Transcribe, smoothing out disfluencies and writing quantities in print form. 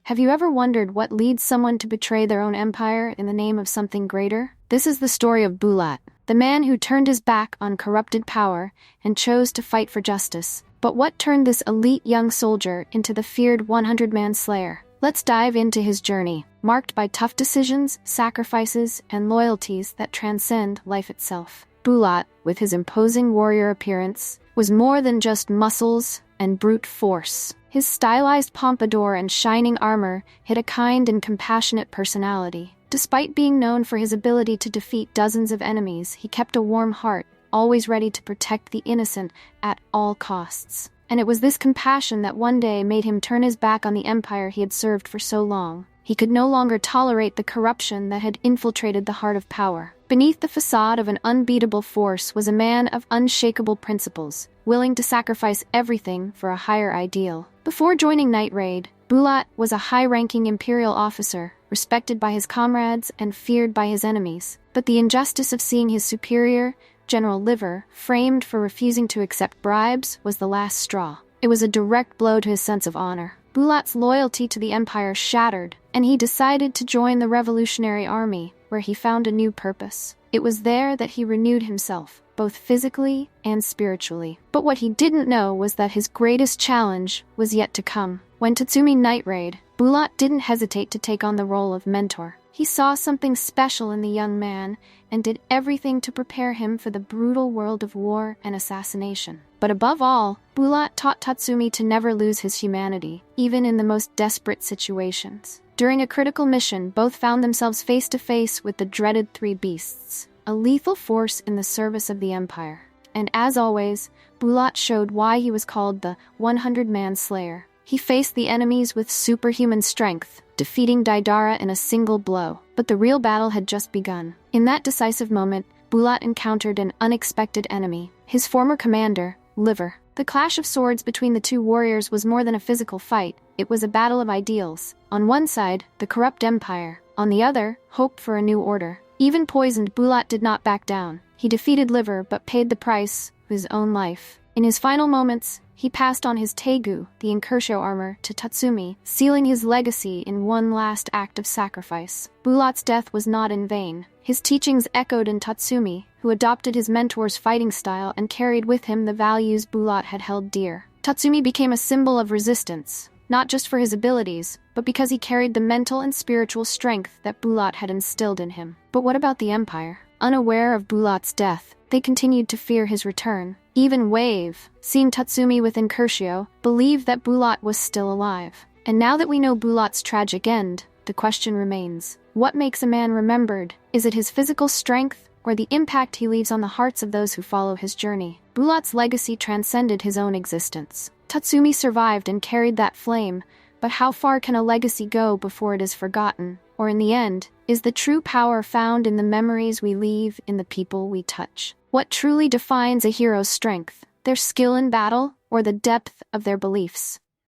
Have you ever wondered what leads someone to betray their own empire in the name of something greater? This is the story of Bulat, the man who turned his back on corrupted power and chose to fight for justice. But what turned this elite young soldier into the feared 100-man slayer? Let's dive into his journey, marked by tough decisions, sacrifices, and loyalties that transcend life itself. Bulat, with his imposing warrior appearance, was more than just muscles and brute force. His stylized pompadour and shining armor hid a kind and compassionate personality. Despite being known for his ability to defeat dozens of enemies, he kept a warm heart, always ready to protect the innocent at all costs. And it was this compassion that one day made him turn his back on the empire he had served for so long. He could no longer tolerate the corruption that had infiltrated the heart of power. Beneath the facade of an unbeatable force was a man of unshakable principles, willing to sacrifice everything for a higher ideal. Before joining Night Raid, Bulat was a high-ranking imperial officer, respected by his comrades and feared by his enemies. But the injustice of seeing his superior, General Liver, framed for refusing to accept bribes was the last straw. It was a direct blow to his sense of honor. Bulat's loyalty to the empire shattered, and he decided to join the Revolutionary Army, where he found a new purpose. It was there that he renewed himself, both physically and spiritually. But what he didn't know was that his greatest challenge was yet to come. When Tatsumi Night Raid, Bulat didn't hesitate to take on the role of mentor. He saw something special in the young man and did everything to prepare him for the brutal world of war and assassination. But above all, Bulat taught Tatsumi to never lose his humanity, even in the most desperate situations. During a critical mission, both found themselves face to face with the dreaded Three Beasts, a lethal force in the service of the Empire. And as always, Bulat showed why he was called the 100-man slayer. He faced the enemies with superhuman strength, defeating Daidara in a single blow. But the real battle had just begun. In that decisive moment, Bulat encountered an unexpected enemy, his former commander, Liver. The clash of swords between the two warriors was more than a physical fight. It was a battle of ideals. On one side, the corrupt empire. On the other, hope for a new order. Even poisoned, Bulat did not back down. He defeated Liver but paid the price with his own life. In his final moments, he passed on his teigu, the incursio armor, to Tatsumi, sealing his legacy in one last act of sacrifice. Bulat's death was not in vain. His teachings echoed in Tatsumi, who adopted his mentor's fighting style and carried with him the values Bulat had held dear. Tatsumi became a symbol of resistance, not just for his abilities, but because he carried the mental and spiritual strength that Bulat had instilled in him. But what about the Empire? Unaware of Bulat's death, they continued to fear his return. Even Wave, seeing Tatsumi with incursio, believed that Bulat was still alive. And now that we know Bulat's tragic end, the question remains, what makes a man remembered? Is it his physical strength, or the impact he leaves on the hearts of those who follow his journey? Bulat's legacy transcended his own existence. Tatsumi survived and carried that flame, but how far can a legacy go before it is forgotten? Or in the end, is the true power found in the memories we leave in the people we touch? What truly defines a hero's strength? Their skill in battle, or the depth of their beliefs?